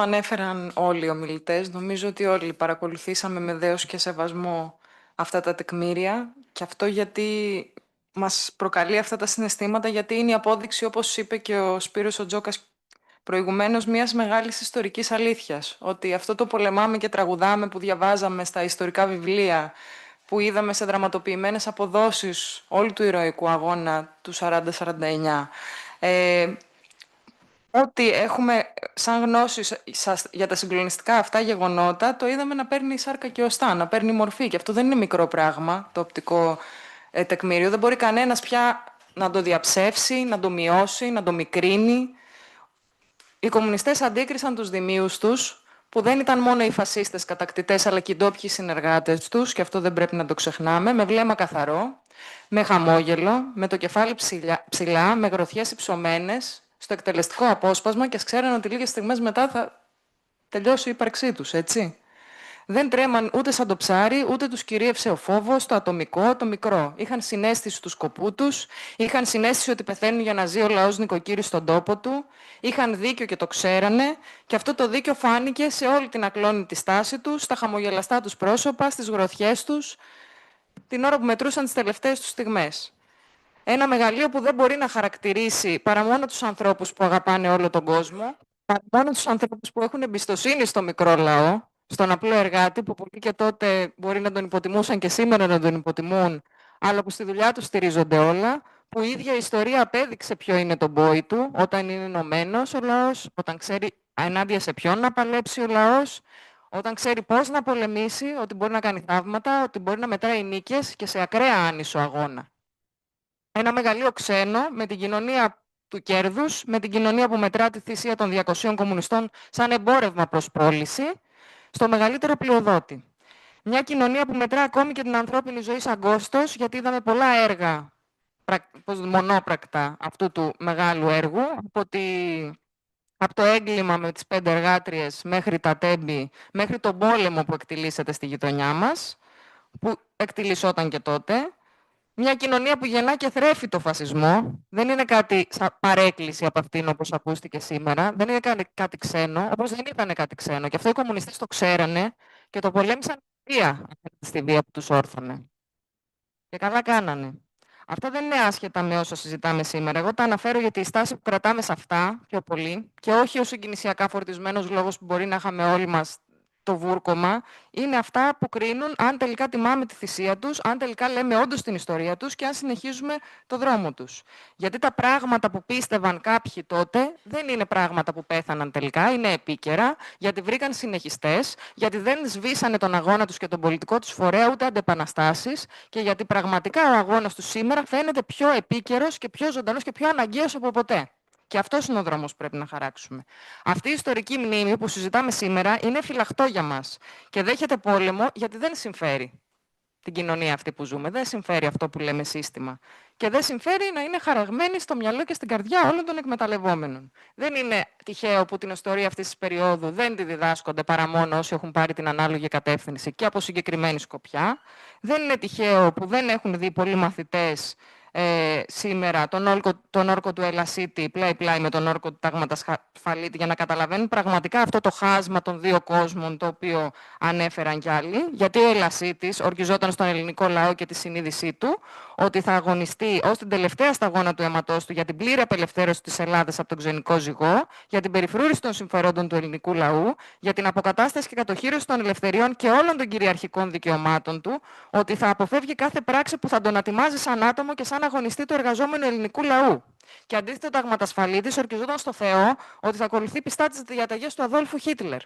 Ανέφεραν όλοι οι ομιλητές. Νομίζω ότι όλοι παρακολουθήσαμε με δέος και σεβασμό αυτά τα τεκμήρια και αυτό γιατί μας προκαλεί αυτά τα συναισθήματα, γιατί είναι η απόδειξη, όπως είπε και ο Σπύρος ο Τζόκας προηγουμένως, μιας μεγάλης ιστορικής αλήθειας. Ότι αυτό το πολεμάμε και τραγουδάμε που διαβάζαμε στα ιστορικά βιβλία, που είδαμε σε δραματοποιημένες αποδόσεις όλου του ηρωικού αγώνα του 40-49, ό,τι έχουμε σαν γνώση για τα συγκλονιστικά αυτά γεγονότα, το είδαμε να παίρνει σάρκα και οστά, να παίρνει μορφή. Και αυτό δεν είναι μικρό πράγμα, το οπτικό τεκμήριο. Δεν μπορεί κανένας πια να το διαψεύσει, να το μειώσει, να το μικρύνει. Οι κομμουνιστές αντίκρισαν τους δημίους τους, που δεν ήταν μόνο οι φασίστες κατακτητές, αλλά και οι ντόπιοι συνεργάτες τους, και αυτό δεν πρέπει να το ξεχνάμε, με βλέμμα καθαρό, με χαμόγελο, με το κεφάλι ψηλά, με γροθιές υψωμένες, στο εκτελεστικό απόσπασμα, και ξέραν ότι λίγες στιγμές μετά θα τελειώσει η ύπαρξή τους, έτσι. Δεν τρέμαν ούτε σαν το ψάρι, ούτε τους κυρίευσε ο φόβος, το ατομικό, το μικρό. Είχαν συναίσθηση του σκοπού τους, είχαν συναίσθηση ότι πεθαίνουν για να ζει ο λαός νοικοκύρης στον τόπο του, είχαν δίκιο και το ξέρανε, και αυτό το δίκιο φάνηκε σε όλη την ακλόνητη στάση τους, στα χαμογελαστά τους πρόσωπα, στις γροθιές τους, την ώρα που μετρούσαν τις τελευταίες τους στιγμές. Ένα μεγαλείο που δεν μπορεί να χαρακτηρίσει παρά μόνο τους ανθρώπους που αγαπάνε όλο τον κόσμο, παρά μόνο τους ανθρώπους που έχουν εμπιστοσύνη στο μικρό λαό, στον απλό εργάτη, που πολλοί και τότε μπορεί να τον υποτιμούσαν και σήμερα να τον υποτιμούν, αλλά που στη δουλειά του στηρίζονται όλα, που η ίδια η ιστορία απέδειξε ποιο είναι το μπόι του, όταν είναι ενωμένος ο λαός, όταν ξέρει ενάντια σε ποιον να παλέψει ο λαός, όταν ξέρει πώς να πολεμήσει, ότι μπορεί να κάνει θαύματα, ότι μπορεί να μετράει νίκες και σε ακραία άνισο αγώνα. Ένα μεγαλείο ξένο με την κοινωνία του κέρδους, με την κοινωνία που μετρά τη θυσία των 200 κομμουνιστών σαν εμπόρευμα προς πώληση, στο μεγαλύτερο πλειοδότη. Μια κοινωνία που μετρά ακόμη και την ανθρώπινη ζωή σαν κόστος, γιατί είδαμε πολλά έργα μονόπρακτα αυτού του μεγάλου έργου, από το έγκλημα με τις 5 εργάτριες μέχρι τα τέμπη, μέχρι τον πόλεμο που εκτιλήσεται στη γειτονιά μας, που εκτιλήσόταν και τότε. Μια κοινωνία που γεννά και θρέφει το φασισμό. Δεν είναι κάτι σαν παρέκκληση από αυτήν, όπως ακούστηκε σήμερα. Δεν είναι κάτι ξένο, όπως δεν ήταν κάτι ξένο. Και αυτό οι κομμουνιστές το ξέρανε και το πολέμησαν βία, στη βία που τους όρθωνε. Και καλά κάνανε. Αυτά δεν είναι άσχετα με όσα συζητάμε σήμερα. Εγώ τα αναφέρω γιατί η στάση που κρατάμε σε αυτά πιο πολύ, και όχι ο συγκινησιακά φορτισμένος λόγος που μπορεί να είχαμε όλοι μας το βούρκωμα, είναι αυτά που κρίνουν αν τελικά τιμάμε τη θυσία τους, αν τελικά λέμε όντως την ιστορία τους και αν συνεχίζουμε το δρόμο τους. Γιατί τα πράγματα που πίστευαν κάποιοι τότε δεν είναι πράγματα που πέθαναν τελικά, είναι επίκαιρα, γιατί βρήκαν συνεχιστές, γιατί δεν σβήσανε τον αγώνα τους και τον πολιτικό τους φορέα, ούτε αντεπαναστάσεις, και γιατί πραγματικά ο αγώνας τους σήμερα φαίνεται πιο επίκαιρος και πιο ζωντανός και πιο αναγκαίος από ποτέ. Και αυτός είναι ο δρόμος που πρέπει να χαράξουμε. Αυτή η ιστορική μνήμη που συζητάμε σήμερα είναι φυλαχτό για μας και δέχεται πόλεμο, γιατί δεν συμφέρει την κοινωνία αυτή που ζούμε. Δεν συμφέρει αυτό που λέμε σύστημα. Και δεν συμφέρει να είναι χαραγμένη στο μυαλό και στην καρδιά όλων των εκμεταλλευόμενων. Δεν είναι τυχαίο που την ιστορία αυτής της περίοδου δεν τη διδάσκονται παρά μόνο όσοι έχουν πάρει την ανάλογη κατεύθυνση και από συγκεκριμένη σκοπιά. Δεν είναι τυχαίο που δεν έχουν δει πολλοί μαθητές σήμερα τον όρκο του Ελασίτη πλάι-πλάι με τον όρκο του Τάγματος Φαλίτη, για να καταλαβαίνουν πραγματικά αυτό το χάσμα των δύο κόσμων, το οποίο ανέφεραν κι άλλοι. Γιατί ο Ελασίτης ορκιζόταν στον ελληνικό λαό και τη συνείδησή του ότι θα αγωνιστεί ως την τελευταία σταγόνα του αίματός του για την πλήρη απελευθέρωση της Ελλάδας από τον ξενικό ζυγό, για την περιφρούρηση των συμφερόντων του ελληνικού λαού, για την αποκατάσταση και κατοχήρωση των ελευθεριών και όλων των κυριαρχικών δικαιωμάτων του, ότι θα αποφεύγει κάθε πράξη που θα τον ατιμάζει σαν άτομο και σαν αγωνιστή του εργαζόμενου ελληνικού λαού. Και αντίθετα, ο Ταγματασφαλίτης ορκιζόταν στο Θεό ότι θα ακολουθεί πιστά τις διαταγές του Αδόλφου Χίτλερ.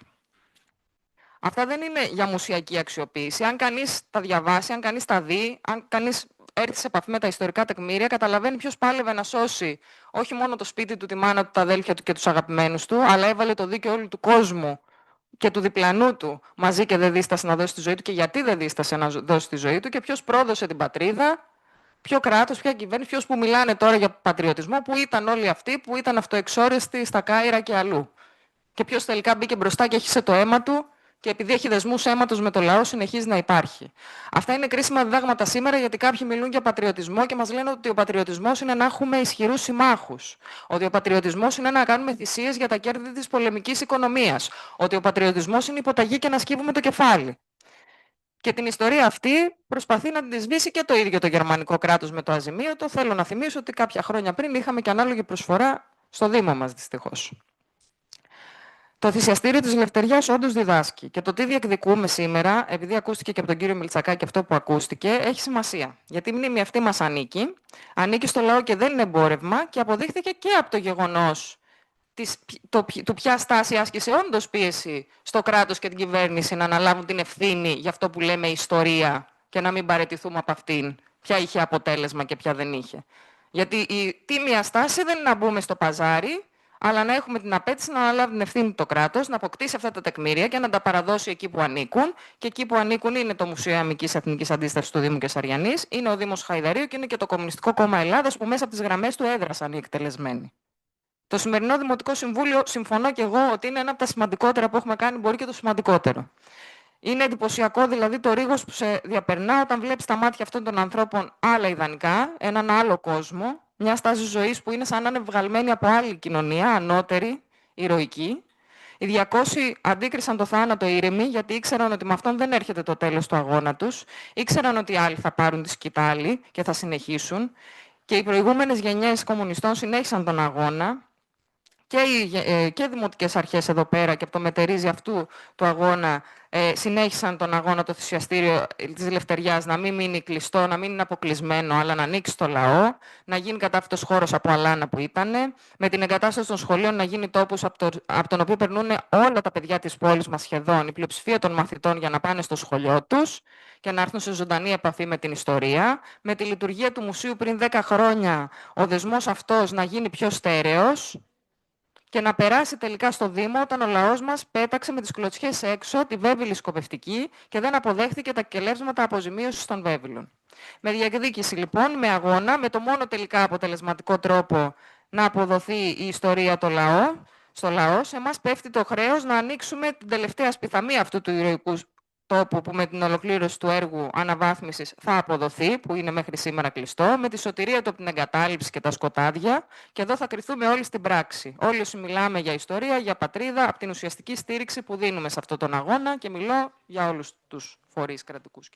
Αυτά δεν είναι για μουσιακή αξιοποίηση. Αν κανείς τα διαβάσει, αν κανείς τα δει, αν κανείς έρθει σε επαφή με τα ιστορικά τεκμήρια, καταλαβαίνει ποιος πάλευε να σώσει όχι μόνο το σπίτι του, τη μάνα του, τα αδέλφια του και τους αγαπημένους του, αλλά έβαλε το δίκαιο όλου του κόσμου και του διπλανού του μαζί και δεν δίστασε να δώσει τη ζωή του, και γιατί δεν δίστασε να δώσει τη ζωή του, και ποιος πρόδωσε την πατρίδα, ποιο κράτος, ποια κυβέρνηση, ποιος που μιλάνε τώρα για πατριωτισμό, που ήταν όλοι αυτοί που ήταν αυτοεξόρεστοι στα Κάιρα και αλλού. Και ποιος τελικά μπήκε μπροστά και έχισε το αίμα του και επειδή έχει δεσμούς αίματος με το λαό, συνεχίζει να υπάρχει. Αυτά είναι κρίσιμα διδάγματα σήμερα, γιατί κάποιοι μιλούν για πατριωτισμό και μας λένε ότι ο πατριωτισμός είναι να έχουμε ισχυρούς συμμάχους. Ότι ο πατριωτισμός είναι να κάνουμε θυσίες για τα κέρδη της πολεμικής οικονομίας. Ότι ο πατριωτισμός είναι υποταγή και να σκύβουμε το κεφάλι. Και την ιστορία αυτή προσπαθεί να την σβήσει και το ίδιο το γερμανικό κράτος με το αζημίωτο. Θέλω να θυμίσω ότι κάποια χρόνια πριν είχαμε και ανάλογη προσφορά στο Δήμο μας, δυστυχώς. Το θυσιαστήριο της Λευτεριάς όντως διδάσκει. Και το τι διεκδικούμε σήμερα, επειδή ακούστηκε και από τον κύριο Μιλτσακάκη αυτό που ακούστηκε, έχει σημασία. Γιατί η μνήμη αυτή μας ανήκει, ανήκει στο λαό και δεν είναι εμπόρευμα και αποδείχθηκε και από το γεγονός του ποια στάση άσκησε όντως πίεση στο κράτος και την κυβέρνηση να αναλάβουν την ευθύνη για αυτό που λέμε ιστορία και να μην παραιτηθούμε από αυτήν. Ποια είχε αποτέλεσμα και ποια δεν είχε. Γιατί η τίμια στάση δεν είναι να μπούμε στο παζάρι, αλλά να έχουμε την απέτηση να αναλάβει την ευθύνη το κράτος, να αποκτήσει αυτά τα τεκμήρια και να τα παραδώσει εκεί που ανήκουν. Και εκεί που ανήκουν είναι το Μουσείο Αμικής Εθνικής Αντίστασης του Δήμου Κεσαριανής, είναι ο Δήμος Χαϊδαρίου και είναι και το Κομμουνιστικό Κόμμα Ελλάδας που μέσα από τις γραμμές του έδρασαν οι εκτελεσμένοι. Το σημερινό Δημοτικό Συμβούλιο, συμφωνώ και εγώ ότι είναι ένα από τα σημαντικότερα που έχουμε κάνει, μπορεί και το σημαντικότερο. Είναι εντυπωσιακό δηλαδή το ρίγος που σε διαπερνά όταν βλέπεις τα μάτια αυτών των ανθρώπων άλλα ιδανικά, έναν άλλο κόσμο, μια στάση ζωής που είναι σαν να είναι βγαλμένη από άλλη κοινωνία, ανώτερη, ηρωική. Οι 200 αντίκρισαν το θάνατο ήρεμοι, γιατί ήξεραν ότι με αυτόν δεν έρχεται το τέλος του αγώνα τους. Ήξεραν ότι οι άλλοι θα πάρουν τη σκητάλη και θα συνεχίσουν. Και οι προηγούμενες γενιές κομμουνιστών συνέχισαν τον αγώνα. Και δημοτικές αρχές εδώ πέρα και από το μετερίζει αυτού του αγώνα συνέχισαν τον αγώνα το θυσιαστήριο της Λευτεριάς να μην μείνει κλειστό, να μην είναι αποκλεισμένο, αλλά να ανοίξει στο λαό, να γίνει κατάφυτος χώρος από αλάνα που ήταν, με την εγκατάσταση των σχολείων να γίνει τόπος από τον οποίο περνούν όλα τα παιδιά της πόλης μας σχεδόν, η πλειοψηφία των μαθητών για να πάνε στο σχολείο τους και να έρθουν σε ζωντανή επαφή με την ιστορία, με τη λειτουργία του μουσείου πριν 10 χρόνια ο δεσμός αυτός να γίνει πιο στέρεος και να περάσει τελικά στο Δήμο όταν ο λαός μας πέταξε με τις κλωτσιές έξω τη βέβυλη σκοπευτική και δεν αποδέχθηκε τα κελεύσματα αποζημίωσης των βέβυλων. Με διεκδίκηση λοιπόν, με αγώνα, με το μόνο τελικά αποτελεσματικό τρόπο να αποδοθεί η ιστορία στο λαό, σε εμάς πέφτει το χρέος να ανοίξουμε την τελευταία σπιθαμία αυτού του ηρωικού τόπου που με την ολοκλήρωση του έργου αναβάθμισης θα αποδοθεί, που είναι μέχρι σήμερα κλειστό, με τη σωτηρία του από την εγκατάλειψη και τα σκοτάδια, και εδώ θα κριθούμε όλοι στην πράξη. Όλοι όσοι μιλάμε για ιστορία, για πατρίδα, από την ουσιαστική στήριξη που δίνουμε σε αυτόν τον αγώνα, και μιλώ για όλους τους φορείς κρατικούς.